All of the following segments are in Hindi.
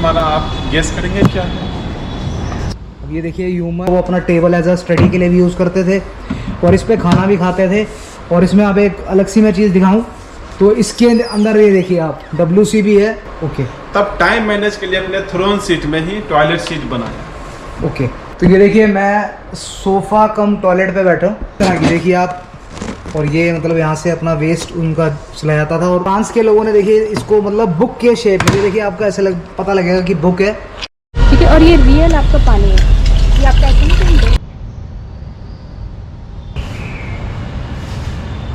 हमारा आप गेस करेंगे क्या है? अब ये देखिए ह्यूमन वो अपना टेबल एज अ स्टडी के लिए भी यूज़ करते थे और इस पे खाना भी खाते थे। और इसमें आप एक अलग सी मैं चीज़ दिखाऊं तो इसके अंदर ये देखिए आप WC भी है। ओके, तब टाइम मैनेज के लिए अपने थ्रोन सीट में ही टॉयलेट सीट बनाया। ओके। तो ये देखिए मैं सोफ़ा कम टॉयलेट पे बैठा हूँ, तरह की देखिए आप। और ये मतलब यहाँ से अपना वेस्ट उनका चला जाता था। और फ्रांस के लोगों ने देखिए इसको मतलब बुक के शेप में, देखिए आपको ऐसे पता लगेगा कि बुक है, ठीक है। और ये रियल आपका पानी है, ये आपका अकाउंट।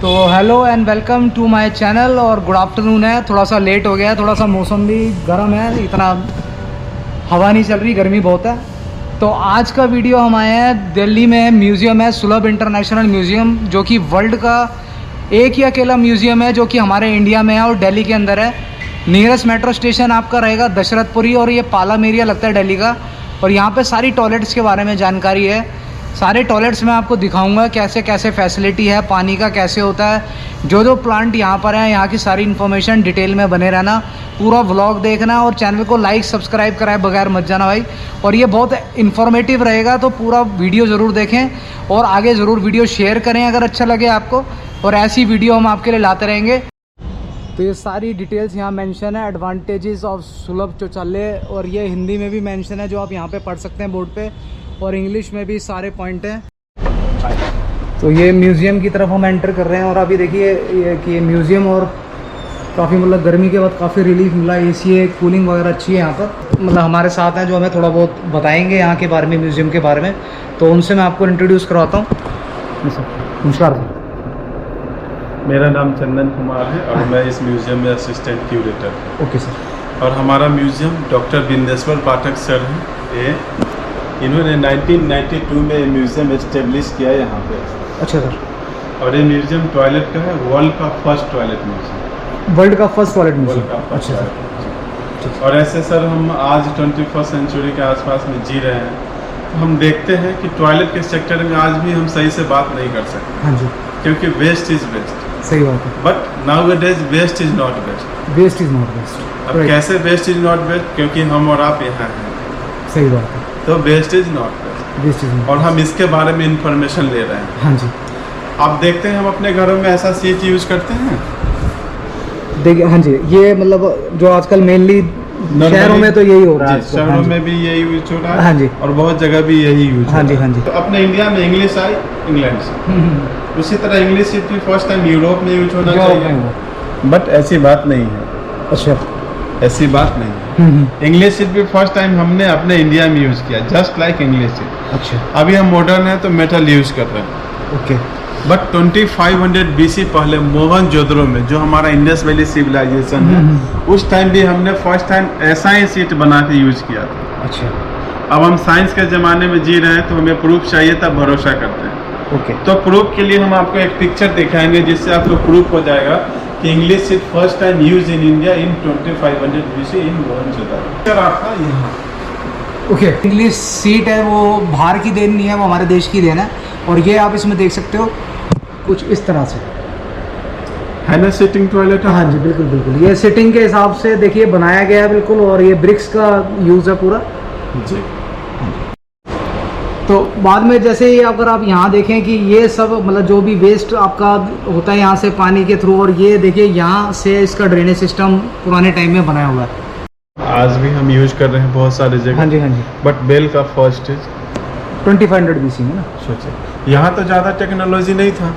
तो hello and welcome to my channel. और गुड आफ्टरनून है, थोड़ा सा लेट हो गया है, थोड़ा सा मौसम भी गर्म है, इतना हवा नहीं चल रही, गर्मी बहुत है। तो आज का वीडियो हम आए हैं, दिल्ली में म्यूज़ियम है सुलभ इंटरनेशनल म्यूज़ियम, जो कि वर्ल्ड का एक ही अकेला म्यूज़ियम है जो कि हमारे इंडिया में है और दिल्ली के अंदर है। नियरेस्ट मेट्रो स्टेशन आपका रहेगा दशरथपुरी और ये पालम एरिया लगता है दिल्ली का। और यहाँ पे सारी टॉयलेट्स के बारे में जानकारी है, सारे टॉयलेट्स मैं आपको दिखाऊंगा कैसे कैसे फैसिलिटी है, पानी का कैसे होता है, जो प्लांट यहाँ पर है, यहाँ की सारी इन्फॉर्मेशन डिटेल में बने रहना, पूरा व्लॉग देखना और चैनल को लाइक सब्सक्राइब कराए बगैर मत जाना भाई। और ये बहुत इन्फॉर्मेटिव रहेगा, तो पूरा वीडियो ज़रूर देखें और आगे ज़रूर वीडियो शेयर करें अगर अच्छा लगे आपको, और ऐसी वीडियो हम आपके लिए लाते रहेंगे। तो ये सारी डिटेल्स यहाँ मेंशन है, एडवांटेजेस ऑफ सुलभ शौचालय, और ये हिंदी में भी मेंशन है जो आप यहाँ पे पढ़ सकते हैं बोर्ड पे, और इंग्लिश में भी सारे पॉइंट हैं। तो ये म्यूज़ियम की तरफ हम एंटर कर रहे हैं और अभी देखिए ये कि ये म्यूज़ियम, और काफ़ी मतलब गर्मी के बाद काफ़ी रिलीफ मिला, एसी है, कूलिंग वगैरह अच्छी है यहाँ पर। मतलब हमारे साथ हैं जो हमें थोड़ा बहुत बताएंगे यहाँ के बारे में, म्यूज़ियम के बारे में, तो उनसे मैं आपको इंट्रोड्यूस करवाता हूँ। नमस्कार, मेरा नाम चंदन कुमार है और मैं इस म्यूज़ियम में असिस्टेंट क्यूरेटर हूँ। Okay sir. और हमारा म्यूज़ियम डॉक्टर बिंदेश्वर पाठक सर हैं, ये इन्होंने 1992 में ये म्यूज़ियम एस्टेब्लिश किया है यहाँ पे। अच्छा सर। और ये म्यूज़ियम टॉयलेट का है, वर्ल्ड का फर्स्ट टॉयलेट म्यूज़ियम, वर्ल्ड का फर्स्ट टॉयलेट वर्ल्ड म्यूज़ियम। का फर्स्ट अच्छा टॉयलेट। सर। और ऐसे सर हम आज 21st सेंचुरी के आसपास में जी रहे हैं, तो हम देखते हैं कि टॉयलेट के सेक्टर में आज भी हम सही से बात नहीं कर सकते। हाँ जी, क्योंकि वेस्ट इज़ बेस्ट। सही बात है। But nowadays waste is not best. Waste is not waste. अब कैसे वेस्ट इज़ नॉट बेस्ट? क्योंकि हम और आप यहाँ हैं, सही बात है। तो waste is not best. Waste is not, और हम इसके बारे में इंफॉर्मेशन ले रहे हैं। हाँ जी। आप देखते हैं हम अपने घरों में ऐसा चीज यूज करते हैं, देखिए हाँ जी, ये मतलब जो आजकल मेनली शहरों में तो यही हो रहा है, शहरों में भी यही यूज हो रहा है। हाँ जी। और बहुत जगह भी यही यूज हो रहा है। हाँ जी, हाँ जी। तो अपने इंडिया में इंग्लिश आई इंग्लैंड से, उसी तरह इंग्लिश भी फर्स्ट टाइम यूरोप में यूज होना चाहिए, बट ऐसी बात नहीं है। अच्छा, ऐसी बात नहीं है। इंग्लिश भी फर्स्ट टाइम हमने अपने इंडिया में यूज किया, जस्ट लाइक इंग्लिश। अच्छा। अभी हम मॉडर्न है तो मेटल यूज कर रहे हैं। ओके। बट 2500 BC पहले मोहनजोदड़ो में, जो हमारा इंडस वैली सिविलाइजेशन है, उस टाइम भी हमने फर्स्ट टाइम ऐसा ही सीट बना के यूज किया था। अच्छा। अब हम साइंस के ज़माने में जी रहे हैं तो हमें प्रूफ चाहिए, तब भरोसा करते हैं। ओके। तो प्रूफ के लिए हम आपको एक पिक्चर दिखाएंगे जिससे आपको प्रूफ हो जाएगा कि English seat first time use in India in 2500 BC इन मोहनजोदड़ो। आपका यहाँ ओके, इंग्लिश सीट है, वो बाहर की देन नहीं है, वो हमारे देश की देन है। और ये आप इसमें देख सकते हो कुछ इस तरह से है ना, सिटिंग टॉयलेट। हाँ जी, बिल्कुल बिल्कुल, ये सिटिंग के हिसाब से देखिए बनाया गया है बिल्कुल, और ये ब्रिक्स का यूज़ है पूरा जी। तो बाद में जैसे ये अगर आप यहाँ देखें कि ये सब मतलब जो भी वेस्ट आपका होता है यहाँ से पानी के थ्रू, और ये देखिए यहाँ से इसका ड्रेनेज सिस्टम पुराने टाइम में बनाया हुआ है, आज भी हम यूज कर रहे हैं बहुत सारी जगह। हाँ जी, हाँ जी। बट बेल का फर्स्ट इज 2500 BC में ना। सोचे यहाँ तो ज़्यादा टेक्नोलॉजी नहीं था,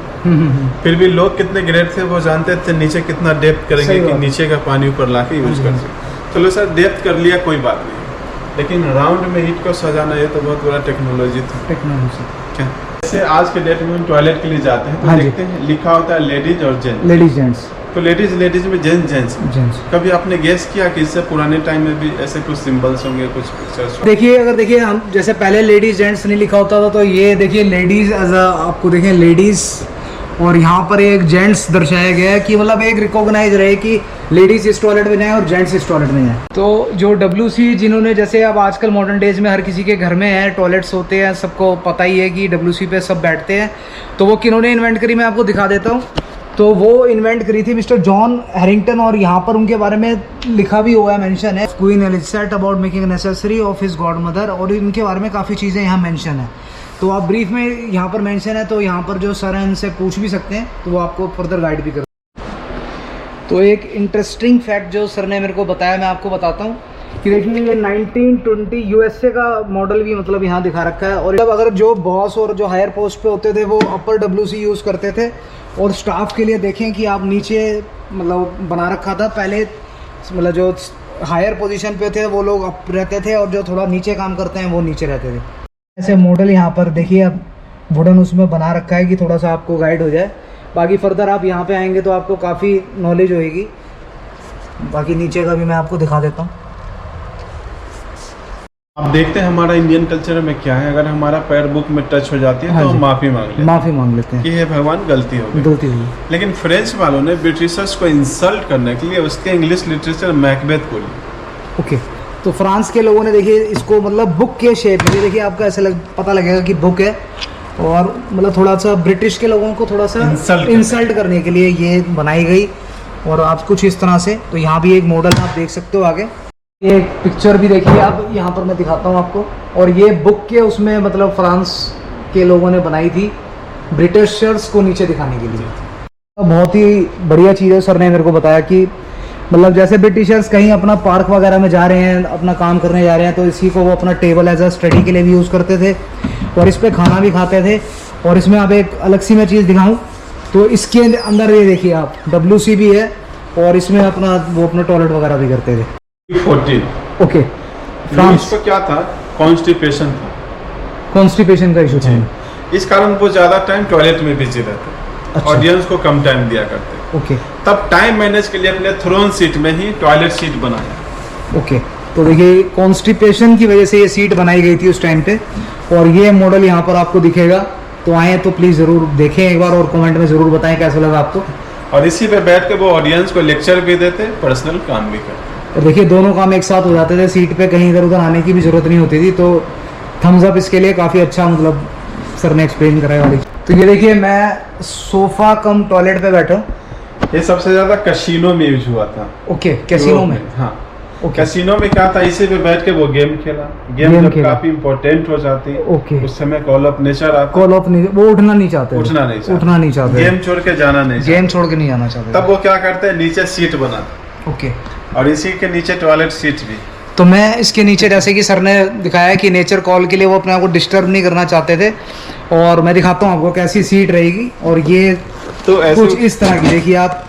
फिर भी लोग कितने ग्रेट थे, वो जानते थे नीचे कितना डेप्थ करेंगे कि नीचे का पानी ऊपर ला के यूज कर सके। चलो सर डेप्थ कर लिया, कोई बात नहीं, लेकिन राउंड में हीट को सजाना ये तो बहुत बड़ा टेक्नोलॉजी था। टेक्नोलॉजी क्या जैसे आज के डेट में हम टॉयलेट के लिए जाते हैं तो देखते हैं लिखा होता है लेडीज और जेंट्स। लेडीज जेंट्स, तो लेडीज में जेंट्स जेंट्स। कभी आपने गेस किया कि इससे पुराने टाइम में भी ऐसे कुछ सिंबल्स होंगे, कुछ पिक्चर्स? देखिए अगर देखिए हम जैसे पहले लेडीज जेंट्स नहीं लिखा होता था, तो ये देखिए लेडीज एज अ आपको देखें लेडीज, और यहाँ पर एक जेंट्स दर्शाया गया है कि मतलब एक रिकॉग्नाइज रहे कि लेडीज इस टॉयलेट में जाएं और जेंट्स इस टॉयलेट में जाएं। तो जो WC जिन्होंने, जैसे अब आजकल मॉडर्न डेज में हर किसी के घर में है, टॉयलेट्स होते हैं, सबको पता ही है कि WC पे सब बैठते हैं, तो वो किन्होंने इन्वेंट करी मैं आपको दिखा देता हूँ। तो वो इन्वेंट करी थी मिस्टर जॉन हैरिंगटन, और यहाँ पर उनके बारे में लिखा भी हुआ है, मेंशन है। Queen Elizabeth about making necessary of his God mother, और इनके बारे में काफ़ी चीज़ें यहाँ मेंशन है। तो आप ब्रीफ में यहाँ पर मेंशन है, तो यहाँ पर जो सर हैं उनसे पूछ भी सकते हैं, तो वो आपको फर्दर गाइड भी कर। तो एक इंटरेस्टिंग फैक्ट जो सर ने मेरे को बताया, मैं आपको बताता हूँ कि देखिए ये 1920 यूएसए का मॉडल भी मतलब यहाँ दिखा रखा है। और मतलब अगर जो बॉस और जो हायर पोस्ट पे होते थे वो अपर WC यूज़ करते थे, और स्टाफ के लिए देखें कि आप नीचे मतलब बना रखा था पहले, मतलब जो हायर पोजीशन पे थे वो लोग अप रहते थे, और जो थोड़ा नीचे काम करते हैं वो नीचे रहते थे। ऐसे मॉडल यहाँ पर देखिए अब वुडन उसमें बना रखा है कि थोड़ा सा आपको गाइड हो जाए। बाकी फर्दर आप यहाँ पे आएंगे तो आपको काफ़ी नॉलेज होएगी। बाकी नीचे का भी मैं आपको दिखा देता हूँ। अब देखते हैं हमारा इंडियन कल्चर में क्या है। अगर हमारा पैर बुक में टच हो जाती है हाँ तो हम जी। माफ़ी मांग लेते हैं माफ़ी मांग लेते हैं कि हे भगवान गलती हो गई। गलती हुई। लेकिन फ्रेंच वालों ने ब्रिटिशर्स को इंसल्ट करने के लिए उसके इंग्लिश लिटरेचर मैकबेथ बोली। ओके, तो फ्रांस के लोगों ने देखिए इसको मतलब बुक के शेप में, देखिए आपको ऐसे पता लगेगा कि बुक है, और मतलब थोड़ा सा ब्रिटिश के लोगों को थोड़ा सा इंसल्ट करने के लिए ये बनाई गई। और आप कुछ इस तरह से, तो यहाँ भी एक मॉडल आप देख सकते हो आगे। ये एक पिक्चर भी देखिए आप, यहाँ पर मैं दिखाता हूँ आपको। और ये बुक के उसमें मतलब फ्रांस के लोगों ने बनाई थी ब्रिटिशर्स को नीचे दिखाने के लिए। तो बहुत ही बढ़िया चीज़ है। सर ने मेरे को बताया कि मतलब जैसे ब्रिटिशर्स कहीं अपना पार्क वगैरह में जा रहे हैं, अपना काम करने जा रहे हैं, तो इसी को वो अपना टेबल एज अ स्टडी के लिए भी यूज़ करते थे, और इस पर खाना भी खाते थे। और इसमें आप एक अलग सी मैं चीज़ दिखाऊँ तो इसके अंदर ये देखिए आप WC भी है, और इसमें अपना वो अपना टॉयलेट वगैरह भी करते थे। 14 ओके, फ्रांस को क्या था, कॉन्स्टिपेशन था, कॉन्स्टिपेशन का इशू था। इस कारण वो ज़्यादा टाइम टॉयलेट में बिजी रहते, अच्छा। ऑडियंस को कम टाइम दिया करते। ओके तब टाइम मैनेज के लिए अपने थ्रोन सीट में ही टॉयलेट सीट बनाया। ओके, तो देखिए कॉन्स्टिपेशन की वजह से ये सीट बनाई गई थी उस टाइम पे, और ये मॉडल यहाँ पर आपको दिखेगा। तो आए तो प्लीज़ ज़रूर देखें एक बार, और कमेंट में ज़रूर बताएं कैसा लगा आपको। और इसी पे बैठ के वो ऑडियंस को लेक्चर भी देते, पर्सनल काम भी करते। और देखिए दोनों काम एक साथ हो जाते थे, सीट पे कहीं इधर उधर आने की भी ज़रूरत नहीं होती थी। तो थम्स अप इसके लिए, काफ़ी अच्छा मतलब सर ने एक्सप्लेन कराया वाली। तो ये देखिए मैं सोफ़ा कम टॉयलेट पे बैठा हूँ। ये सबसे ज़्यादा कैसीनो में यूज हुआ था। ओके, कैसीनो में। हाँ, ओके, कैसीनो में क्या था, इसी पे बैठ के वो गेम खेला। गेम जब खेला। काफी इम्पोर्टेंट हो जाती है, ओके। उस समय कॉल ऑफ नेचर आता, कॉल ऑफ नहीं, वो उठना नहीं चाहते, उठना नहीं चाहते, गेम गेम छोड़ के जाना नहीं गेम छोड़ के नहीं जाना चाहते। तब वो क्या करते हैं, नीचे सीट बनाते, ओके, और इसी के नीचे टॉयलेट सीट भी। तो मैं इसके नीचे, जैसे कि सर ने दिखाया कि नेचर कॉल के लिए वो अपने आप को डिस्टर्ब नहीं करना चाहते थे, और मैं दिखाता हूँ आपको कैसी सीट रहेगी। और ये तो ऐसे कुछ इस तरह की देखिए आप,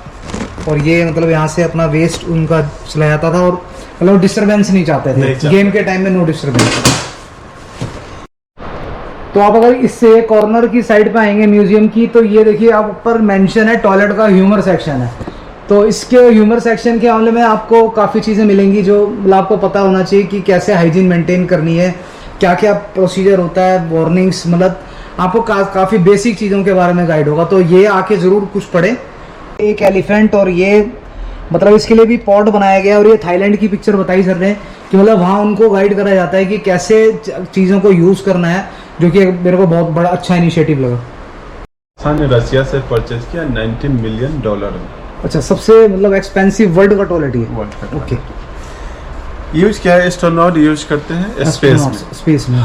और ये मतलब यहाँ से अपना वेस्ट उनका चला जाता था, और मतलब डिस्टर्बेंस नहीं चाहते थे गेम के टाइम में, नो डिस्टर्बेंस। तो आप अगर इससे कॉर्नर की साइड पे आएंगे म्यूजियम की, तो ये देखिए आप ऊपर मेंशन है टॉयलेट का ह्यूमर सेक्शन है। तो इसके ह्यूमर सेक्शन के मामले में आपको काफ़ी चीज़ें मिलेंगी जो मतलब आपको पता होना चाहिए कि कैसे हाइजीन मेंटेन करनी है, क्या क्या प्रोसीजर होता है, वार्निंग्स, मतलब आपको काफ़ी बेसिक चीज़ों के बारे में गाइड होगा। तो ये आके ज़रूर कुछ पढ़ें। एक एलिफेंट, और ये मतलब इसके लिए भी पॉट बनाया गया, और ये थाईलैंड की पिक्चर बताई सर ने कि मतलब वहाँ उनको गाइड करा जाता है कि कैसे चीज़ों को यूज़ करना है, जो कि मेरे को बहुत बड़ा अच्छा इनिशिएटिव लगा। ने रशिया से परचेज किया $19 मिलियन में। अच्छा, सबसे मतलब एक्सपेंसिव वर्ल्ड का टॉयलेट ही है। वर्ल्ड का ओके, यूज क्या है, एस्ट्रोनॉट यूज करते हैं स्पेस में।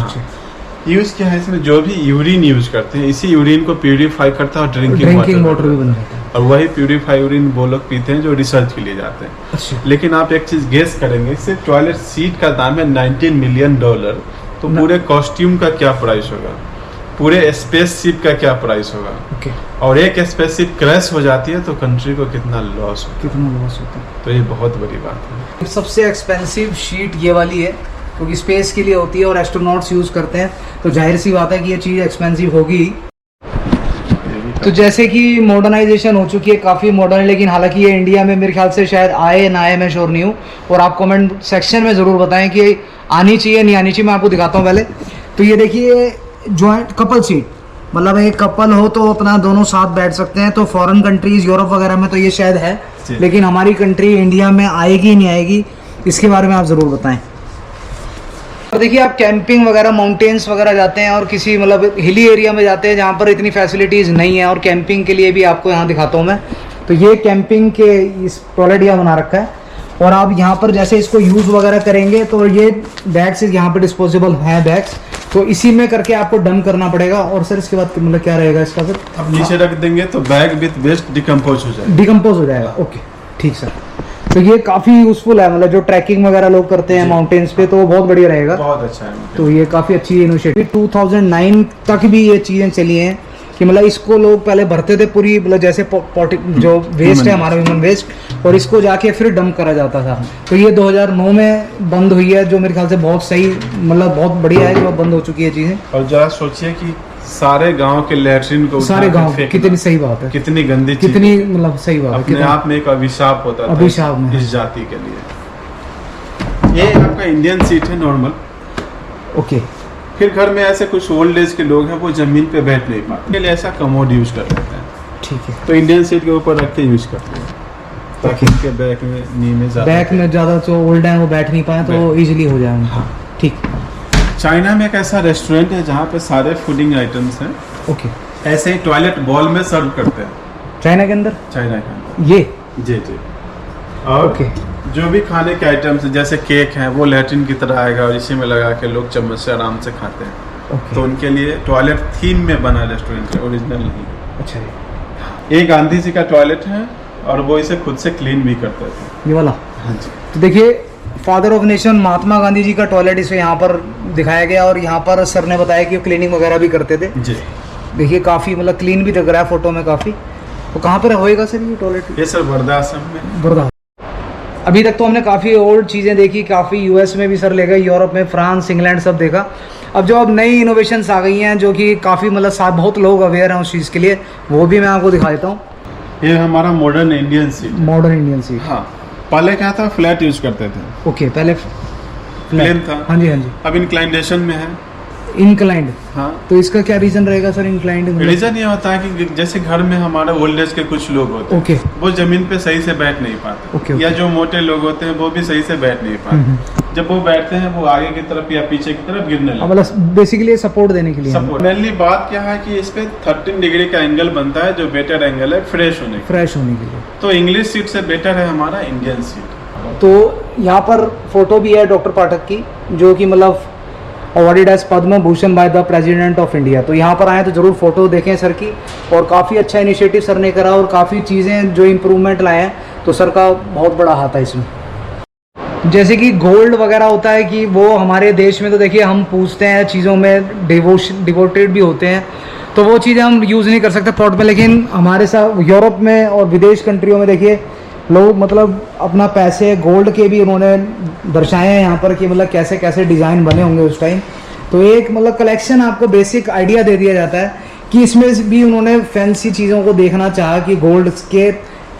यूज क्या है, इसमें जो भी यूरिन यूज करते हैं, इसी यूरिन को प्यूरिफाई करता है और ड्रिंकिंग वाटर भी बन जाता है, और वही प्यूरिफाई यूरिन वो लोग पीते हैं जो रिसर्च के लिए जाते हैं। अच्छा, लेकिन आप एक चीज गेस करेंगे, सिर्फ टॉयलेट सीट का दाम है $19 मिलियन, तो पूरे कॉस्ट्यूम का क्या प्राइस होगा, पूरे स्पेसशिप का क्या प्राइस होगा। ओके, और एक स्पेसशिप क्रैश हो जाती है तो कंट्री को कितना लॉस होता है। तो ये बहुत बड़ी बात है। सबसे एक्सपेंसिव शीट ये वाली है, क्योंकि स्पेस के लिए होती है और एस्ट्रोनॉट्स यूज़ करते हैं, तो जाहिर सी बात है कि ये चीज़ एक्सपेंसिव होगी। तो जैसे कि मॉडर्नाइजेशन हो चुकी है, काफ़ी मॉडर्न है, लेकिन हालांकि ये इंडिया में मेरे ख्याल से शायद आए ना आए, मैं श्योर नहीं हूँ। और आप कमेंट सेक्शन में ज़रूर बताएं कि आनी चाहिए नहीं आनी चाहिए। मैं आपको दिखाता हूँ पहले। तो ये देखिए जॉइंट कपल सीट, मतलब एक कपल हो तो अपना दोनों साथ बैठ सकते हैं। तो फॉरेन कंट्रीज़ यूरोप वगैरह में तो ये शायद है, लेकिन हमारी कंट्री इंडिया में आएगी नहीं आएगी, इसके बारे में आप ज़रूर बताएं। तो देखिए आप कैंपिंग वगैरह माउंटेन्स वगैरह जाते हैं और किसी मतलब हिली एरिया में जाते हैं जहाँ पर इतनी फैसिलिटीज़ नहीं है, और कैंपिंग के लिए भी आपको यहाँ दिखाता हूँ मैं। तो ये कैंपिंग के इस टॉयलेट यहाँ बना रखा है, और आप यहाँ पर जैसे इसको यूज़ वगैरह करेंगे तो ये बैग्स यहाँ पे डिस्पोजेबल हैं बैग्स, तो इसी में करके आपको डंप करना पड़ेगा। और सर इसके बाद मतलब क्या रहेगा इसका फिर? अब नीचे रख देंगे तो बैग विद वेस्ट डिकम्पोज हो जाएगा। डिकम्पोज हो जाएगा, ओके ठीक सर। तो ये काफ़ी यूज़फुल है, मतलब जो ट्रैकिंग वगैरह लोग करते हैं माउंटेन्स पे तो वो बहुत बढ़िया रहेगा, बहुत अच्छा है। तो ये काफ़ी अच्छी इनिशिएटिव। 2009 तक भी ये चीज़ें चली हैं कि मतलब इसको लोग पहले भरते थे पूरी, मतलब जैसे जो वेस्ट है हमारा ह्यूमन वेस्ट, और इसको जाके फिर डंप करा जाता था। तो ये 2009 में बंद हुई है, जो मेरे ख्याल से बहुत सही, मतलब बहुत बढ़िया है जो बंद हो चुकी है चीज़ें। और जरा सोचिए कि सारे गांव के लैट्रिन को सारे गांव, कितनी सही बात है, कितनी गंदी, कितनी मतलब सही बात है, अपने आप में एक अभिशाप होता था अभिशाप में इस जाति के लिए। ये आपका इंडियन सीट है नॉर्मल, ओके। फिर घर में ऐसे कुछ ओल्ड एज के लोग हैं वो जमीन पे बैठ नहीं पाते, के लिए ऐसा कमोड यूज कर लेते हैं, ठीक है। तो इंडियन सीट के ऊपर रख के यूज करते हैं ताकि उनके बैक में नी में ज़्यादा जो ओल्ड हैं वो बैठ नहीं पाए तो इजीली हो जाए। हाँ ठीक। चाइना में एक ऐसा रेस्टोरेंट है जहाँ पे सारे फूडिंग आइटम्स हैं, ओके। ऐसे ही टॉयलेट बॉल में सर्व करते हैं चाइना के अंदर, चाइना के अंदर ये जी जी। और ओके। जो भी खाने के आइटम्स जैसे केक हैं वो लैट्रिन की तरह आएगा और इसी में लगा के लोग चम्मच से आराम से खाते हैं। ओके। तो उनके लिए टॉयलेट थीम में बना रेस्टोरेंट है, ओरिजिनल नहीं। अच्छा ये गांधी जी का टॉयलेट है और वो इसे खुद से क्लीन भी करते थे, ये वाला। हाँ जी। तो देखिए father of nation Mahatma Gandhi ji का टॉयलेट इसे यहाँ पर दिखाया गया, और यहाँ पर सर ने बताया कि वो क्लीनिंग वगैरह भी करते थे जी। देखिए काफ़ी मतलब क्लीन भी दिख रहा है फोटो में काफ़ी। तो कहाँ पर होएगा सर ये टॉयलेट? ये सर वर्धा असम में। वर्धा। अभी तक तो हमने काफ़ी ओल्ड चीज़ें देखी, काफ़ी यूएस में भी सर ले गए, यूरोप में, फ्रांस, इंग्लैंड सब देखा। अब जो अब नई इनोवेशंस आ गई हैं जो कि काफ़ी मतलब साथ बहुत लोग अवेयर हैं उस चीज़ के लिए, वो भी मैं आपको दिखा देता हूँ। ये हमारा modern Indian seat. Modern Indian seat. हाँ, पहले क्या था, फ्लैट यूज करते थे। ओके, पहले प्लेन था। हाँ जी हाँ जी। अब इंक्लाइनेशन में है, इंक्लाइंड। हाँ। तो इसका क्या रीजन रहेगा सर इंक्लाइंड? रीजन ये होता है कि जैसे घर में हमारे ओल्ड एज के कुछ लोग होते हैं, ओके, वो जमीन पे सही से बैठ नहीं पाते, ओके, या जो मोटे लोग होते हैं वो भी सही से बैठ नहीं पाते। जब वो बैठते हैं वो आगे की तरफ या पीछे की तरफ गिरने लगते हैं। मतलब बेसिकली सपोर्ट देने के लिए। सपोर्ट। मेनली बात क्या है कि इस पे 13 डिग्री का एंगल बनता है जो बेटर एंगल है फ्रेश होने के लिए। तो इंग्लिश सीट से बेटर है हमारा इंडियन सीट। तो यहाँ पर फोटो भी है डॉक्टर पाठक की, जो कि मतलब awarded as Padma Bhushan by the president of India. तो यहाँ पर आए तो जरूर फोटो देखें सर की, और काफ़ी अच्छा इनिशिएटिव सर ने करा और काफ़ी चीज़ें जो इम्प्रूवमेंट लाए हैं, तो सर का बहुत बड़ा हाथ है इसमें। जैसे कि गोल्ड वगैरह होता है कि वो हमारे देश में तो देखिए हम पूछते हैं चीज़ों में, डिवोटेड भी होते हैं, तो वो चीज़ें हम यूज़ नहीं कर सकते पॉट में। लेकिन हमारे साथ यूरोप में और विदेश कंट्रियों में देखिए लोग मतलब अपना पैसे गोल्ड के भी उन्होंने दर्शाए हैं यहाँ पर कि मतलब कैसे कैसे डिज़ाइन बने होंगे उस टाइम। तो एक मतलब कलेक्शन आपको बेसिक आइडिया दे दिया जाता है कि इसमें भी उन्होंने फैंसी चीज़ों को देखना चाहा कि गोल्ड के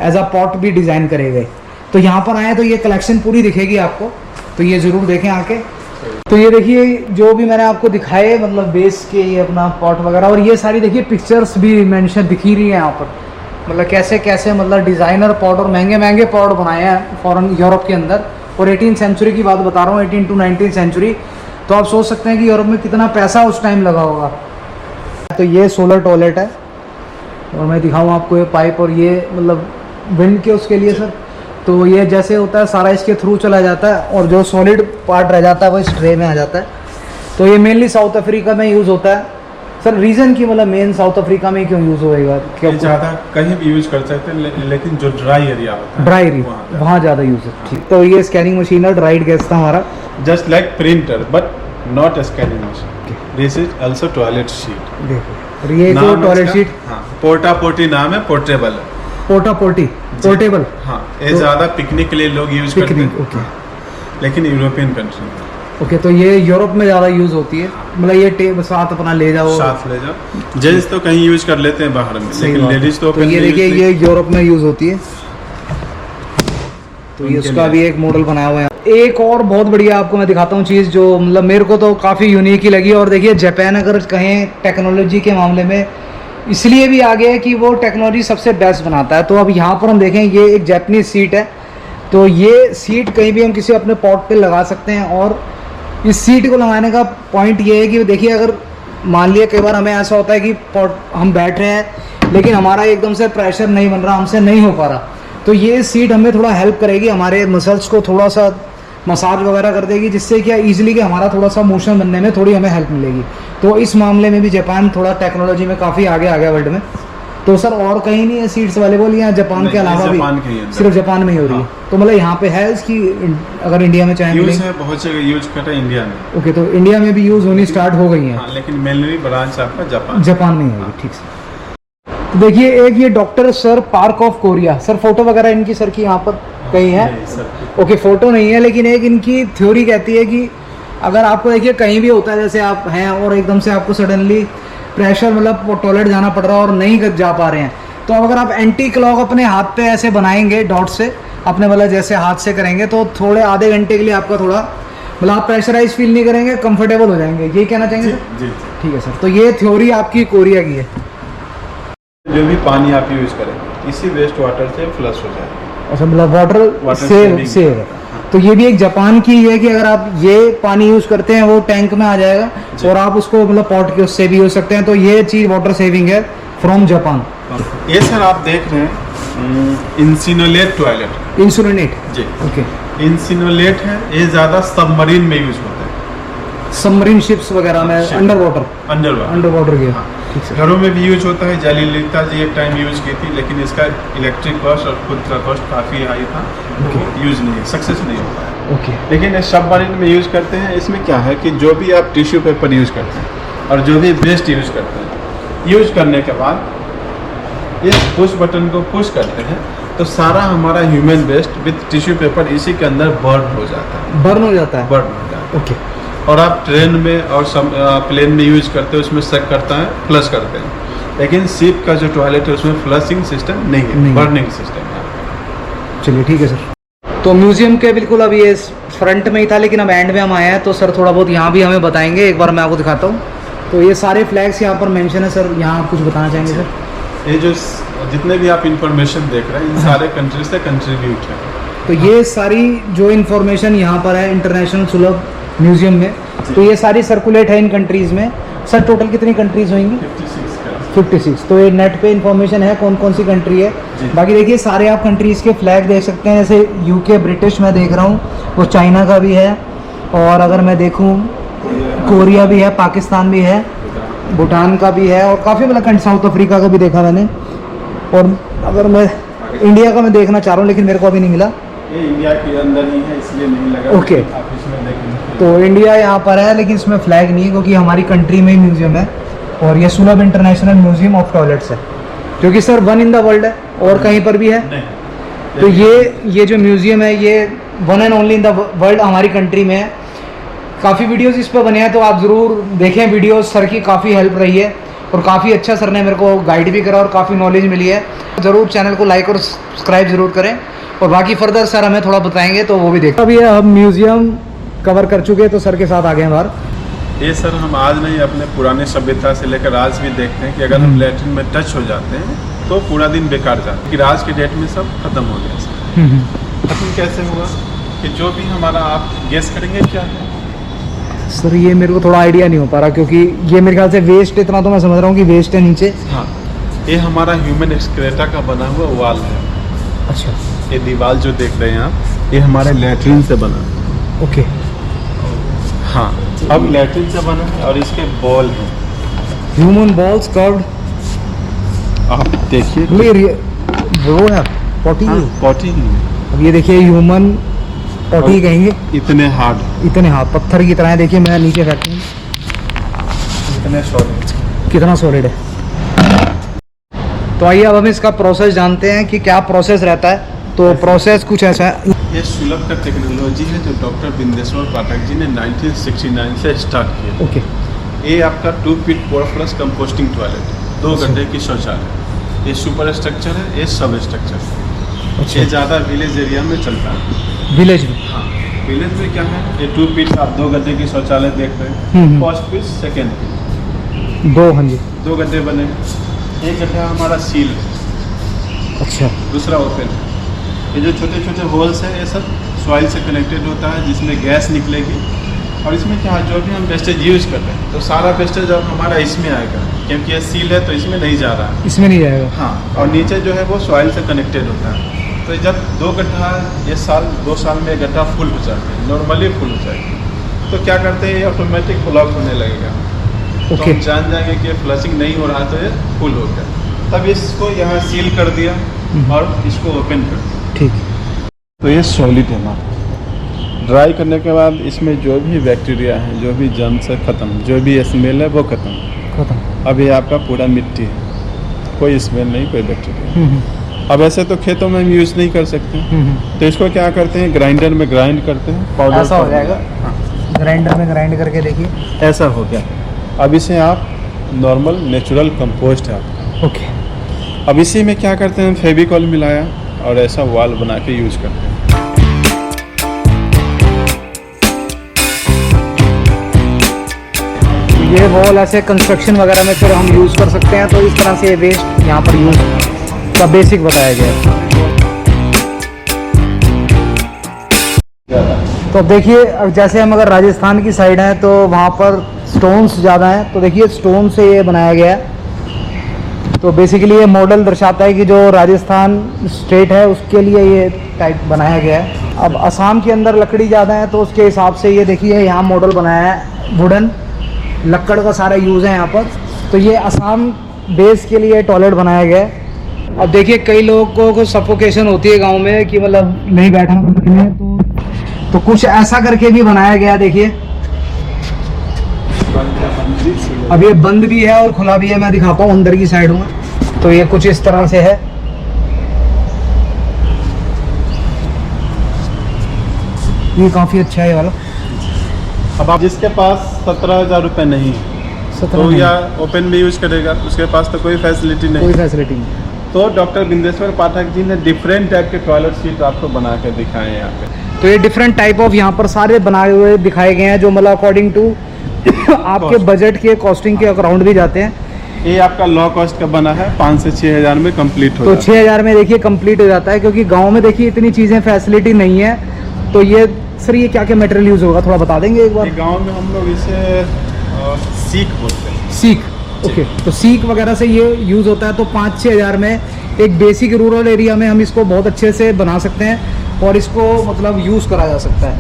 एज अ पॉट भी डिज़ाइन करे गए। तो यहाँ पर आए तो ये कलेक्शन पूरी दिखेगी आपको, तो ये ज़रूर देखें आके। तो ये देखिए जो भी मैंने आपको दिखाए मतलब बेस के ये अपना पॉट वगैरह, और ये सारी देखिए पिक्चर्स भी मेंशन दिखी रही हैं यहाँ पर, मतलब कैसे कैसे मतलब डिज़ाइनर पॉट और महंगे महंगे पॉट बनाए हैं फॉरेन यूरोप के अंदर। और 18th सेंचुरी की बात बता रहा हूँ, 18 to 19th सेंचुरी। तो आप सोच सकते हैं कि यूरोप में कितना पैसा उस टाइम लगा होगा। तो ये सोलर टॉयलेट है, और मैं दिखाऊँ आपको ये पाइप, और ये मतलब विंड के उसके लिए सर। तो ये जैसे होता है सारा इसके थ्रू चला जाता है, और जो सॉलिड पार्ट रह जाता है वो इस ट्रे में आ जाता है। तो ये मेनली साउथ अफ्रीका में यूज़ होता है सर। रीज़न की मतलब मेन साउथ अफ्रीका में क्यों यूज़ होएगा? क्या ज़्यादा कहीं भी यूज़ कर सकते हैं, लेकिन जो ड्राई एरिया होता है, ड्राई एरिया वहाँ ज़्यादा यूज़ है। ठीक, तो ये स्कैनिंग मशीन है, ड्राइड गैस था हमारा, just like printer but not scanning machine. This is also toilet sheet. देखो, और ये जो टॉयलेट शीट, हाँ, पोर्टा पोर्टी नाम है, पोर्टेबल है। पोर्टा पोर्टी, पोर्टेबल। हाँ, ये ज़्यादा पिकनिक के लिए लोग यूज़ करते हैं। ओके, लेकिन यूरोपियन कंट्री में ओके, तो ये यूरोप में ज़्यादा यूज़ होती है। मतलब ये टेब साथ अपना ले जाओ, साथ ले जाओ। जेंट्स तो कहीं यूज़ कर लेते हैं बाहर में, लेकिन लेडीज तो ये देखिए ये यूरोप में यूज़ होती है। तो ये उसका भी एक मॉडल बनाया हुआ है। एक और बहुत बढ़िया आपको मैं दिखाता हूँ चीज़ जो मतलब मेरे को तो काफ़ी यूनिक ही लगी। और देखिए जापान अगर कहें टेक्नोलॉजी के मामले में इसलिए भी आगे है कि वो टेक्नोलॉजी सबसे बेस्ट बनाता है। तो अब यहाँ पर हम देखें ये एक जापानीज सीट है। तो ये सीट कहीं भी हम किसी अपने पॉट पे लगा सकते हैं, और इस सीट को लगाने का पॉइंट ये है कि देखिए, अगर मान लिया कई बार हमें ऐसा होता है कि हम बैठ रहे हैं लेकिन हमारा एकदम से प्रेशर नहीं बन रहा, हमसे नहीं हो पा रहा, तो ये सीट हमें थोड़ा हेल्प करेगी, हमारे मसल्स को थोड़ा सा मसाज वगैरह कर देगी, जिससे क्या ईजिली कि हमारा थोड़ा सा मोशन बनने में थोड़ी हमें हेल्प मिलेगी। तो इस मामले में भी जापान थोड़ा टेक्नोलॉजी में काफ़ी आगे आ गया वर्ल्ड में। तो सर और कहीं नहीं है सीट्स अवेलेबल, या जापान के अलावा भी सिर्फ जापान में ही हो रही है? तो मतलब यहाँ पे है इसकी, अगर इंडिया में चाहे यूज है, बहुत जगह यूज कर रहे हैं इंडिया में। ओके, तो इंडिया में भी यूज़ होनी स्टार्ट हो गई है, लेकिन मेनली ब्रांच आपका जापान में है। ठीक है, तो देखिए एक ये doctor sir park of Korea, sir photo वगैरह इनकी सर की यहाँ पर कहीं है? ओके, फोटो नहीं है, लेकिन एक इनकी थ्योरी कहती है कि अगर आपको देखिए कहीं भी होता है, जैसे आप हैं और एकदम से आपको सडनली प्रेशर, मतलब टॉयलेट जाना पड़ रहा है और नहीं जा पा रहे हैं, तो अगर आप एंटी क्लॉक अपने हाथ पे ऐसे बनाएंगे डॉट से, अपने मतलब जैसे हाथ से करेंगे, तो थोड़े आधे घंटे के लिए आपका थोड़ा मतलब आप प्रेशराइज फील नहीं करेंगे, कंफर्टेबल हो जाएंगे। यही कहना चाहेंगे सर? जी। ठीक है सर, तो ये थ्योरी आपकी कोरिया की है। जो भी पानी आप यूज करें इसी वेस्ट वाटर से फ्लश हो जाएगा। अच्छा, मतलब वाटर सेव है। तो ये भी एक जापान की है कि अगर आप ये पानी यूज करते हैं वो टैंक में आ जाएगा और आप उसको मतलब पॉट के उससे भी यूज सकते हैं। तो ये चीज वाटर सेविंग है फ्रॉम जापान। ये सर आप देख रहे हैं इंसिनोलेट टॉयलेट। इंसुलिनेट जी, ओके। इंसिनोलेट है, ये ज्यादा सबमरीन में यूज होता है, सबमरीन शिप्स वगैरह में, अंडर वाटर के। ठीक है, घरों में भी यूज होता है। जयललिता जी एक टाइम यूज की थी, लेकिन इसका इलेक्ट्रिक कॉस्ट और खुद का कॉस्ट काफ़ी हाई था, यूज नहीं, सक्सेस नहीं हो पाया। ओके, लेकिन सबमरीन में यूज करते हैं। इसमें क्या है कि जो भी आप टिश्यू पेपर यूज करते हैं और जो भी वेस्ट यूज करते हैं, यूज करने के बाद इस पुश बटन को पुश करते हैं तो सारा हमारा human waste with tissue paper इसी के अंदर बर्न हो जाता है। ओके। और आप ट्रेन में और प्लेन में यूज करते हो, उसमें सक करता है, फ्लश करते हैं। लेकिन शिप का जो टॉयलेट है उसमें फ्लशिंग सिस्टम नहीं है, बर्निंग सिस्टम है। चलिए ठीक है सर। तो म्यूजियम के बिल्कुल अभी ये फ्रंट में ही था, लेकिन अब एंड में हम आए हैं, तो सर थोड़ा बहुत यहाँ भी हमें बताएंगे। एक बार मैं आपको दिखाता हूँ। तो ये सारे फ्लैग्स यहाँ पर मेंशन है सर, यहाँ आप कुछ बताना चाहेंगे सर? ये जो जितने भी आप इंफॉर्मेशन देख रहे हैं इन सारे कंट्री से कंट्रीब्यूट है। तो ये सारी जो इन्फॉर्मेशन यहाँ पर है इंटरनेशनल सुलभ म्यूजियम में, तो ये सारी सर्कुलेट है इन कंट्रीज़ में। सर टोटल कितनी कंट्रीज़ होंगी? 56। तो ये नेट पे इन्फॉर्मेशन है कौन कौन सी कंट्री है। बाकी देखिए सारे आप कंट्रीज़ के फ्लैग देख सकते हैं, जैसे यूके ब्रिटिश मैं देख रहा हूँ, वो चाइना का भी है, और अगर मैं देखूँ कोरिया भी है, पाकिस्तान भी है, भूटान का भी है, और काफ़ी मतलब साउथ अफ्रीका का भी देखा मैंने। और अगर मैं इंडिया का मैं देखना चाह रहा हूँ, लेकिन मेरे को अभी नहीं मिला। ये इंडिया के अंदर ही है, इसलिए नहीं लगा। ओके, आप इसमें देखेंगे तो इंडिया यहाँ पर है, लेकिन इसमें फ्लैग नहीं है क्योंकि हमारी कंट्री में ही म्यूजियम है। और ये सुलभ इंटरनेशनल म्यूजियम ऑफ टॉयलेट्स है, क्योंकि सर 1 इन द वर्ल्ड है, और कहीं पर भी है नहीं। तो ये जो म्यूजियम है ये 1 and only in the world हमारी कंट्री में है। काफ़ी वीडियोस इस पर बने हैं, तो आप ज़रूर देखें वीडियोस। सर की काफ़ी हेल्प रही है और काफ़ी अच्छा सर ने मेरे को गाइड भी करा और काफ़ी नॉलेज मिली है। ज़रूर चैनल को लाइक और सब्सक्राइब ज़रूर करें, और बाकी फर्दर सर हमें थोड़ा बताएंगे तो वो भी देखें। अभी हम म्यूजियम कवर कर चुके हैं, तो सर के साथ आगे हैं बाहर। ये सर हम आज नहीं, अपने पुराने सभ्यता से लेकर आज भी देखते हैं कि अगर हम लैट्रिन में टच हो जाते हैं तो पूरा दिन बेकार जाता है। कि आज के डेट में सब खत्म हो गया सर। खत्म कैसे हुआ कि जो भी हमारा, आप गेस करेंगे क्या है सर? ये मेरे को थोड़ा आइडिया नहीं हो पा रहा, क्योंकि ये मेरे ख्याल से वेस्ट, इतना तो मैं समझ रहा हूँ कि वेस्ट है नीचे। हाँ, ये हमारा ह्यूमन एक्सक्रेटा का बना हुआ वॉल है। अच्छा, ये दीवार जो देख रहे हैं आप, ये हमारे लैट्रिन से बना है। ओके। हाँ, अब लैट्रिन से बना है और इसके बॉल हैं, ह्यूमन बॉल्स कर्व्ड। आप देखिए वो है पॉटी। हाँ, पॉटी ही है। अब ये देखिए ह्यूमन पॉटी कहेंगे, इतने हार्ड, इतने हाथ पत्थर की तरह है। देखिए मैं नीचे बैठती हूँ, इतने सॉलिड, कितना सॉलिड है। तो आइए अब हम इसका प्रोसेस जानते हैं कि क्या प्रोसेस रहता है। तो प्रोसेस कुछ ऐसा है। ये सुलभ का टेक्नोलॉजी है जो डॉक्टर बिंदेश्वर पाठक जी ने 1969 से स्टार्ट किया। ओके। ये आपका 2 फीट 4 फ्लश कंपोस्टिंग टॉयलेट, 2 गड्ढे की शौचालय। ये सुपर स्ट्रक्चर है, ये सब स्ट्रक्चर है। अच्छा, ये ज़्यादा विलेज एरिया में चलता है। विलेज में? हाँ, विलेज में क्या है, ये 2 फीट आप 2 गड्ढे की शौचालय देख रहे हैं। फर्स्ट फीट, सेकेंड फीट, 2, हाँ जी, 2 गड्ढे बने। एक गड्ढा हमारा सील है, अच्छा, दूसरा ओपन है। ये जो छोटे छोटे होल्स हैं ये सब सॉइल से कनेक्टेड होता है, जिसमें गैस निकलेगी और इसमें क्या है, जो भी हम वेस्टेज यूज कर रहे हैं तो सारा वेस्टेज अब हमारा इसमें आएगा, क्योंकि ये सील है तो इसमें नहीं जा रहा है। इसमें नहीं जाएगा। हाँ, और नीचे जो है वो सॉइल से कनेक्टेड होता है। तो जब 2 गड्ढा ये साल 2 साल में गड्ढा फुल हो जाते हैं, नॉर्मली फुल हो जाएगी, तो क्या करते हैं ये ऑटोमेटिक ब्लॉक होने लगेगा। तो हम जान जाएंगे कि फ्लशिंग नहीं हो रहा तो ये फुल हो गया। तब इसको यहाँ सील कर दिया और इसको ओपन कर दिया। ठीक। तो ये सॉलिड है हमारा। ड्राई करने के बाद इसमें जो भी बैक्टीरिया है, जो भी जर्म्स है ख़त्म, जो भी स्मेल है वो ख़त्म। अब ये आपका पूरा मिट्टी है, कोई स्मेल नहीं, कोई बैक्टीरिया। अब ऐसे तो खेतों में हम यूज़ नहीं कर सकते, तो इसको क्या करते हैं, ग्राइंडर में ग्राइंड करते हैं, पाउडर ऐसा हो जाएगा। ग्राइंडर में ग्राइंड करके देखिए, ऐसा हो गया। अब इसे आप नॉर्मल नेचुरल कंपोस्ट है आपका। ओके। अब इसी में क्या करते हैं, फेविकॉल मिलाया और ऐसा वॉल बना के यूज करते हैं। ये वॉल ऐसे कंस्ट्रक्शन वगैरह में फिर हम यूज़ कर सकते हैं, तो इस तरह से वेस्ट यहाँ पर यूज़ का बेसिक बताया गया है। तो देखिए, जैसे हम अगर राजस्थान की साइड हैं तो वहाँ पर स्टोन्स ज़्यादा हैं, तो देखिए स्टोन से ये बनाया गया है। तो बेसिकली ये मॉडल दर्शाता है कि जो राजस्थान स्टेट है उसके लिए ये टाइप बनाया गया है। अब असम के अंदर लकड़ी ज़्यादा है तो उसके हिसाब से ये देखिए यहाँ मॉडल बनाया है, वुडन लकड़ का सारा यूज़ है यहाँ पर। तो ये असम बेस के लिए टॉयलेट बनाया गया है। अब देखिए कई लोगों को सफोकेशन होती है गांव में कि मतलब नहीं बैठना पड़ता है, तो कुछ ऐसा करके भी बनाया गया। देखिए अब ये बंद भी है और खुला भी है, मैं दिखाता हूँ अंदर की साइड में। तो ये कुछ इस तरह से है। ये काफ़ी अच्छा है ये वाला। अब आप जिसके पास 17,000 रुपये नहीं है तो या ओपन में यूज करेगा, उसके पास तो कोई फैसिलिटी नहीं, कोई फैसिलिटी नहीं। तो डॉक्टर बिंदेश्वर पाठक जी ने डिफरेंट टाइप के टॉयलेट सीट आपको बना के दिखाए हैं यहाँ पे। तो ये डिफरेंट टाइप ऑफ यहाँ पर सारे बनाए हुए दिखाए गए हैं, जो मतलब अकॉर्डिंग टू आपके बजट के कॉस्टिंग के अराउंड भी जाते हैं। ये आपका लो कॉस्ट का बना है, 5 से 6 हज़ार में कंप्लीट हो तो जाता है। 6 हज़ार में देखिए कंप्लीट हो जाता है, क्योंकि गांव में देखिए इतनी चीज़ें फैसिलिटी नहीं है। तो ये सर ये क्या क्या मटेरियल यूज़ होगा, थोड़ा बता देंगे एक बार। गांव में हम लोग इसे सीख बोलते हैं। सीख, ओके। तो सीख वगैरह से ये यूज़ होता है। तो 5-6 हज़ार में एक बेसिक रूरल एरिया में हम इसको बहुत अच्छे से बना सकते हैं और इसको मतलब यूज़ करा जा सकता है।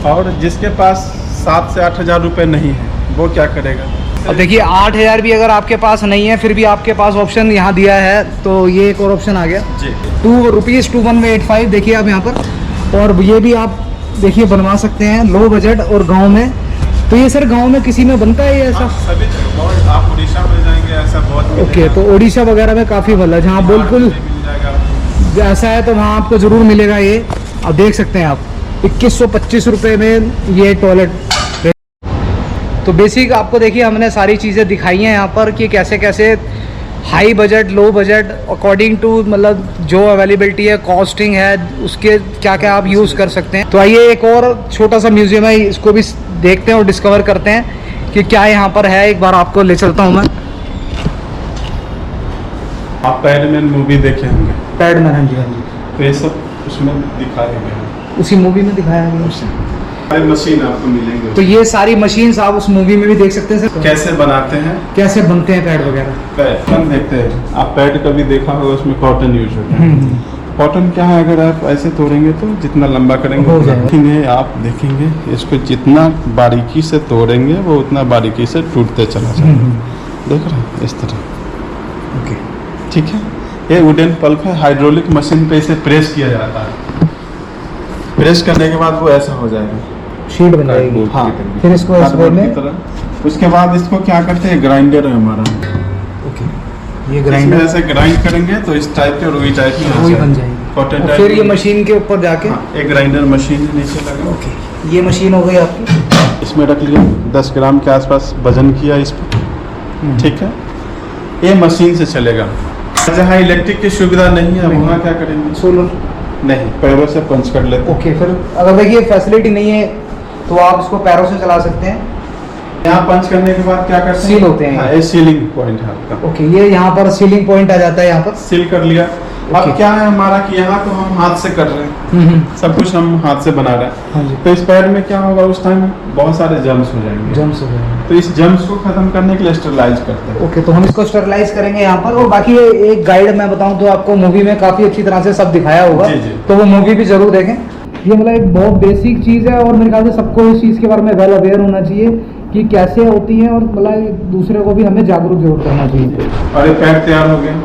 और जिसके पास 7 से 8 हज़ार रुपये नहीं है वो क्या करेगा। अब देखिए 8 हज़ार भी अगर आपके पास नहीं है फिर भी आपके पास ऑप्शन यहाँ दिया है, तो ये एक और ऑप्शन आ गया जी। ₹2,2185 देखिए आप यहाँ पर। और ये भी आप देखिए बनवा सकते हैं लो बजट और गांव में। तो ये सर गांव में किसी में बनता है ये ऐसा? सभी जगह आप उड़ीसा में जाएंगे ऐसा बहुत। ओके, तो उड़ीसा वगैरह में काफ़ी भला, जहाँ बिल्कुल ऐसा है तो वहाँ आपको ज़रूर मिलेगा ये। अब देख सकते हैं आप 2125 रुपये में ये टॉयलेट। तो बेसिक आपको देखिए हमने सारी चीज़ें दिखाई हैं यहाँ पर कि कैसे कैसे high budget low budget according to मतलब जो अवेलेबिलिटी है, कॉस्टिंग है, उसके क्या क्या आप यूज़ कर सकते हैं। तो आइए एक और छोटा सा म्यूजियम है, इसको भी देखते हैं और डिस्कवर करते हैं कि क्या यहाँ पर है। एक बार आपको ले चलता हूँ मैं। आप पैडमैन मूवी देखे होंगे। पैडमैन, हाँ जी हाँ जी। तो ये सब उसमें दिखाए गए हैं, उसी मूवी में दिखाया गया। सारे मशीन आपको मिलेंगे। तो ये सारी मशीन्स आप उस मूवी में भी देख सकते हैं सर, कैसे बनाते हैं, कैसे बनते हैं पैड वगैरह। पैड देखते हैं आप, पैड कभी देखा होगा उसमें कॉटन यूज होता है। कॉटन क्या है, अगर आप ऐसे तोड़ेंगे तो जितना लंबा करेंगे हो जाएगा। देखेंगे आप, देखेंगे इसको जितना बारीकी से तोड़ेंगे वो उतना बारीकी से टूटते चला जाएगा। देख रहे हैं इस तरह। ओके, ठीक है। ये वुडन पल्प है, हाइड्रोलिक मशीन पे इसे प्रेस किया जाता है। प्रेस करने के बाद वो ऐसा हो जाएगा, शीट बन जाएगी। हाँ, फिर इसको इस वे में, उसके बाद इसको क्या करते हैं, ग्राइंडर है हमारा। ओके, ये इसमें ग्राइंडर ऐसे ग्राइंड करेंगे तो इस टाइप के और वही टाइप में वही बन जाएगी। कॉटन और टाइप। फिर ये मशीन के ऊपर जाके एक ग्राइंडर मशीन है नीचे लगा। ओके, ये मशीन हो गई आपकी। इसमें रख लिया, 10 ग्राम के आसपास वजन किया इस पर। ठीक है, ये मशीन से चलेगा। जहाँ इलेक्ट्रिक की सुविधा नहीं है वहाँ क्या करेंगे, सोलर नहीं, पैरों से पंच कर लेते हैं। ओके, फिर अगर देखिए फैसिलिटी नहीं है तो आप इसको पैरों से चला सकते हैं। यहाँ पंच करने के बाद क्या करते हैं, सील होते हैं। हाँ, ये सीलिंग पॉइंट है आपका। ओके, ये यहाँ पर सीलिंग पॉइंट आ जाता है। यहाँ पर सील कर लिया, अब क्या है हमारा कि यहाँ तो हम हाथ से कर रहे हैं, सब कुछ हम हाथ से बना रहे हाँ हैं, जी। तो इस पैर में क्या होगा उस टाइम बहुत सारे जम्स हो जाएंगे। जम्स हो गए। तो इस जम्स को खत्म करने के लिए स्टरलाइज करते हैं। ओके, तो हम इसको स्टरलाइज करेंगे यहाँ पर। और बाकी एक गाइड मैं बताऊँ तो आपको मूवी में काफ़ी अच्छी तरह से सब दिखाया होगा, जी, जी। तो वो मूवी भी जरूर देखें। ये मतलब एक बहुत बेसिक चीज़ है और मेरे ख्याल से सबको इस चीज़ के बारे में वेल अवेयर होना चाहिए कि कैसे होती है, और मतलब दूसरे को भी हमें जागरूक जरूर करना चाहिए। और ये पैक तैयार हो गया।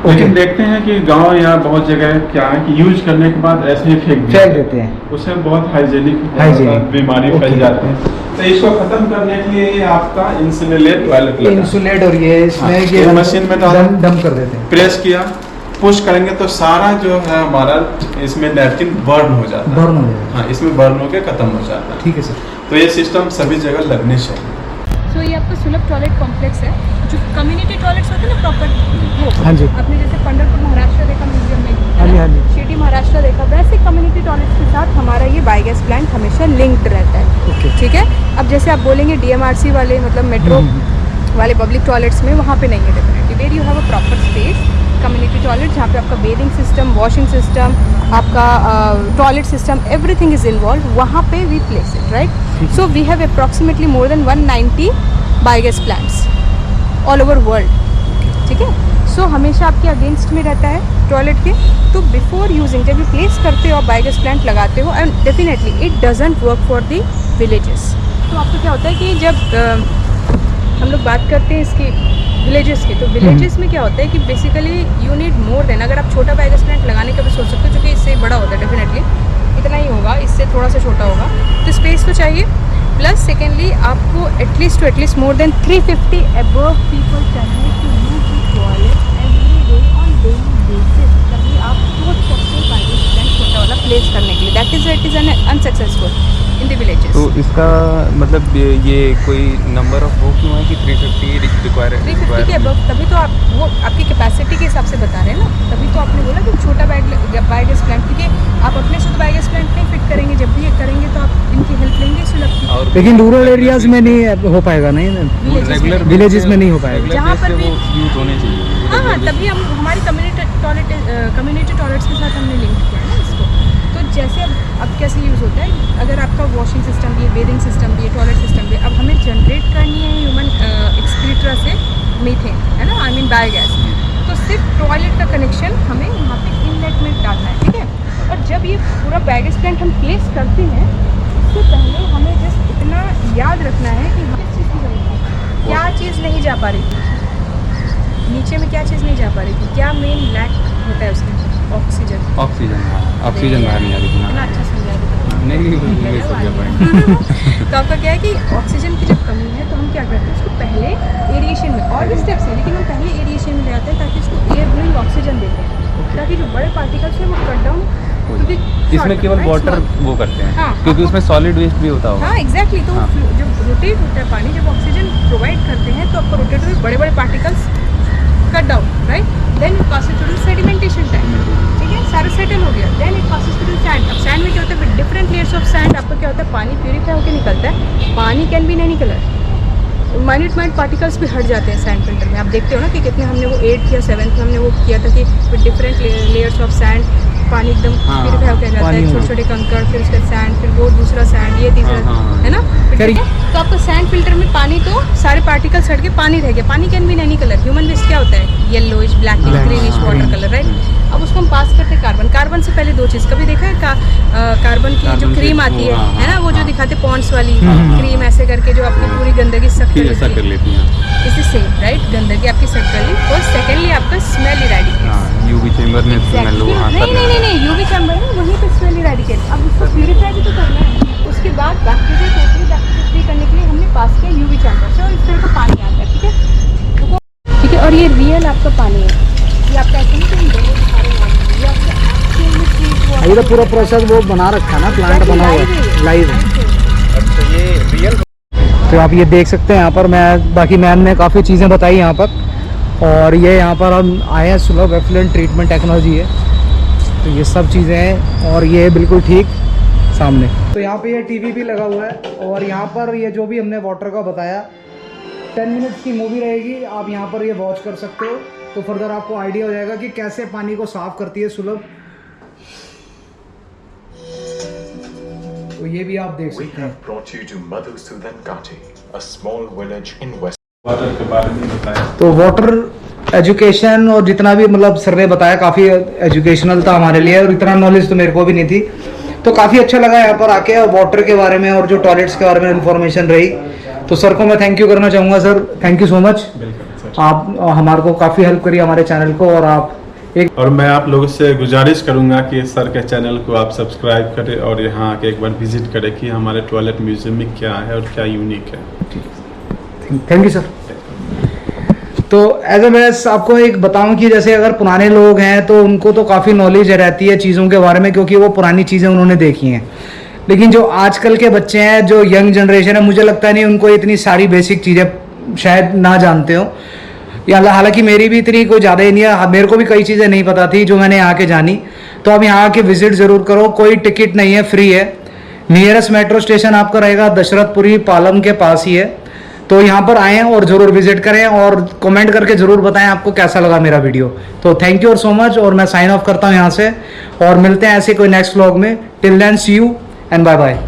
लेकिन देखते हैं कि गांव या बहुत जगह क्या है कि यूज करने के बाद ऐसे ही फेंक देते हैं, उससे बहुत हाइजीनिक हाइजीनिक बीमारी फैल जाती है। तो इसको खत्म करने के लिए ये आपका इंसुलेट टॉयलेट लगा, इंसुलेट, और ये इसमें हाँ, ये मशीन में डाल डंप कर देते हैं। प्रेस किया, पुश करेंगे तो सारा जो है हमारा इसमें नैपकिन बर्न हो जाता है। बर्न हो जाएगा। हाँ, इसमें बर्न होकर खत्म हो जाता है। ठीक है सर। तो ये सिस्टम सभी जगह लगने चाहिए। सो ये आपका सुलभ टॉयलेट कॉम्प्लेक्स है, जो कम्युनिटी टॉयलेट्स होते हैं ना प्रॉपर, वो हाँ जी। आपने जैसे पंढरपुर महाराष्ट्र देखा म्यूजियम में, हाँ जी, हाँ जी। सिटी महाराष्ट्र देखा, वैसे कम्युनिटी टॉयलेट्स के साथ हमारा ये बायोगैस प्लांट हमेशा लिंक्ड रहता है। ओके। ठीक है। अब जैसे आप बोलेंगे डीएमआरसी वाले मतलब मेट्रो वाले पब्लिक टॉयलेट्स में वहाँ पे नहीं है definitely. Where you have a proper space community toilet जहाँ पे आपका बेदिंग सिस्टम, वॉशिंग सिस्टम, आपका toilet system, everything is involve, वहाँ पे we place it, right. So we have approximately more than 190 biogas plants all over world. ठीक है। सो हमेशा आपके अगेंस्ट में रहता है टॉयलेट के। तो बिफोर यूजिंग जब यू प्लेस करते हो, बायोगैस प्लांट लगाते हो, and definitely it doesn't work for the villages. तो आपको क्या होता है कि जब हम लोग बात करते हैं इसकी विलेजेस की, तो विलेजेस में क्या होता है कि basically you need more than, अगर आप छोटा बायोगैस प्लांट लगाने का भी सोच सकते हो, जो कि इससे बड़ा होता है डेफिनेटली, इतना ही होगा, इससे थोड़ा सा छोटा होगा, तो स्पेस तो चाहिए। प्लस सेकेंडली आपको at least more than 350 above people चाहिए to use the toilet every day on daily basis, तभी आप सोच सकते हो बायोगैस प्लांट छोटा वाला प्लेस करने के लिए। That is it is an unsuccessful in the villages. तो इसका मतलब ये कोई नंबर ऑफ वो क्यों है कि 350 रिक्वायर 350 के अबव, तभी तो आप वो आपकी कैपेसिटी के हिसाब से बता रहे हैं ना, तभी तो आपने बोला कि छोटा बायोगैस प्लांट, क्योंकि आप अपने से तो बायोगैस प्लांट नहीं फिट करेंगे, जब भी ये करेंगे तो आप इनकी हेल्प लेंगे सुलभ की। और लेकिन रूरल एरियाज में नहीं हो पाएगा, नहीं रेगुलर विलेजेस में नहीं हो पाएगा। जहाँ पर भी यूज होने चाहिए। हाँ, तभी हम हमारी कम्युनिटी टॉयलेट्स के साथ हमने लिंक किया है ना इसको। तो जैसे अब कैसे यूज़ होता है, अगर आपका वॉशिंग सिस्टम भी है, बेदिंग सिस्टम भी है, टॉयलेट सिस्टम भी है, अब हमें जनरेट करनी है ह्यूमन एक्सक्रीटर से मीथेन, है ना, आई मीन बायोगैस, तो सिर्फ टॉयलेट का कनेक्शन हमें यहाँ पे इनलेट में डालना है। ठीक है। और जब ये पूरा बायोगैस प्लांट हम प्लेस करते हैं, उससे पहले हमें जस्ट इतना याद रखना है कि हम इस चीज़ की जरूरत है, क्या चीज़ नहीं जा पा रही थी नीचे में, क्या चीज़ नहीं जा पा रही थी, क्या मेन लैक होता है उसमें, ऑक्सीजन। ऑक्सीजन बाहर नहीं आ रही इतना अच्छा समझा देता है। नहीं मिस हो गया पॉइंट। तो आपका क्या है कि ऑक्सीजन की जब कमी है तो हम क्या करते हैं, उसको पहले एरिएशन में, और भी स्टेप्स है लेकिन हम पहले एरिएशन में ले आते हैं ताकि उसको एयर ब्लोइंग ऑक्सीजन देते हैं, ताकि जो बड़े पार्टिकल्स हैं वो कट डाउन। इसमें केवल वाटर वो करते हैं, हाँ, क्योंकि उसमें सॉलिड वेस्ट भी होता होगा। हाँ एग्जैक्टली। तो हाँ। जब रोटेट होता है पानी, जब ऑक्सीजन प्रोवाइड करते हैं तो आपको रोटेट हुए बड़े बड़े particles cut down, right. Then it passes through sedimentation time. ठीक है, सारा सेटल हो गया। Then it passes through sand. अब सैंड में क्या होता है, डिफरेंट लेयर्स ऑफ सैंड, आपका क्या होता है, पानी प्यूरीफाई होकर निकलता है। पानी can be in any colour, minute particles भी हट जाते हैं सैंड फिल्टर में। आप देखते हो ना कि कितने हमने वो 8th या 7th में हमने वो किया था कि डिफरेंट लेयर्स ऑफ सैंड, पानी एकदम प्यूरीफाई होकर जाता है, छोटे छोटे कंकड़, फिर उसके सैंड, फिर वो दूसरा सैंड, ये तीसरा, है ना। ठीक है, तो आपका सैंड फिल्टर में पानी तो सारे पार्टिकल्स हट के पानी रह गया। पानी can be in any colour. Human waste क्या होता है, yellowish, blackish, greenish water colour, right. अब उसको हम पास करते हैं कार्बन। कार्बन से पहले दो चीज़ कभी देखा है, कार्बन की जो क्रीम आती है ना, वो जो दिखाते पॉन्ड्स वाली क्रीम ऐसे करके जो आपकी पूरी गंदगी सक कर लेती है, इज द सेम, राइट। गंदगी आपकी सक कर ली। और सेकेंडली आपका स्मेल इरेडिकेट, यूवी चेंबर में स्मेल वो नहीं यूवी चैम्बर है वहीं पे स्मेल इरेडिकेट। अब उसको प्यूरीफाई भी तो करना है। उसके बाद बैक्टीरिया फ्री करने के लिए हमने पास किया यूवी चैम्बर से, और इस तरह का पानी आता है। ठीक है, ठीक है। और ये रियल आपका पानी है, ये आपका ऐसा नहीं कि हम दोनों सारे पानी, ये आपका एक्चुअली ट्रीट हुआ। ये तो पूरा प्रोसेस वो बना रखा है ना, प्लांट बना हुआ है लाइव। अच्छा, ये रियल। तो आप ये देख सकते हैं यहाँ पर, मैं बाकी मैम ने काफ़ी चीज़ें बताई यहाँ पर। और ये यहाँ पर हम आए हैं, सुलभ एफ्लुएंट ट्रीटमेंट टेक्नोलॉजी है, तो ये सब चीज़ें हैं। और ये बिल्कुल ठीक सामने, तो यहाँ पे ये टीवी भी लगा हुआ है। और यहाँ पर ये जो भी हमने वाटर का बताया, 10 मिनट्स की मूवी रहेगी, आप यहाँ पर ये वॉच कर सकते हो। तो फर्दर आपको आइडिया हो जाएगा कि कैसे पानी को साफ करती है सुलभ। तो ये भी आप देख We सकते हैं। have brought you to Madhusudan Gati, a small village in West. Water के बारे में बताया। तो वाटर एजुकेशन और जितना भी मतलब सर ने बताया काफ़ी एजुकेशनल था हमारे लिए, और इतना नॉलेज तो मेरे को भी नहीं थी, तो काफ़ी अच्छा लगा यहाँ पर आके। और वाटर के बारे में और जो टॉयलेट्स के बारे में इन्फॉर्मेशन रही, तो सर को मैं थैंक यू करना चाहूँगा। Sir thank you so much, आप हमारे को काफ़ी हेल्प करी हमारे चैनल को। और आप एक और मैं आप लोगों से गुजारिश करूंगा कि सर के चैनल को आप सब्सक्राइब करें और यहाँ आके एक बार विजिट करें कि हमारे टॉयलेट म्यूजियम में क्या है और क्या यूनिक है। Thank you sir. तो एज ए मैं आपको एक बताऊं कि जैसे अगर पुराने लोग हैं तो उनको तो काफ़ी नॉलेज रहती है चीज़ों के बारे में, क्योंकि वो पुरानी चीज़ें उन्होंने देखी हैं। लेकिन जो आजकल के बच्चे हैं, जो यंग जनरेशन है, मुझे लगता नहीं उनको इतनी सारी बेसिक चीज़ें शायद ना जानते हो। या हालांकि मेरी भी इतनी कोई ज़्यादा ही नहीं है, मेरे को भी कई चीज़ें नहीं पता थी जो मैंने यहाँ के जानी। तो आप यहाँ आके विजिट ज़रूर करो, कोई टिकट नहीं है, फ्री है। नियरेस्ट मेट्रो स्टेशन आपका रहेगा दशरथपुरी पालम के पास ही है। तो यहाँ पर आएँ और ज़रूर विजिट करें, और कमेंट करके ज़रूर बताएं आपको कैसा लगा मेरा वीडियो। तो थैंक यू सो मच, और मैं साइन ऑफ करता हूँ यहाँ से, और मिलते हैं ऐसे कोई नेक्स्ट व्लॉग में। Till then see you and bye bye.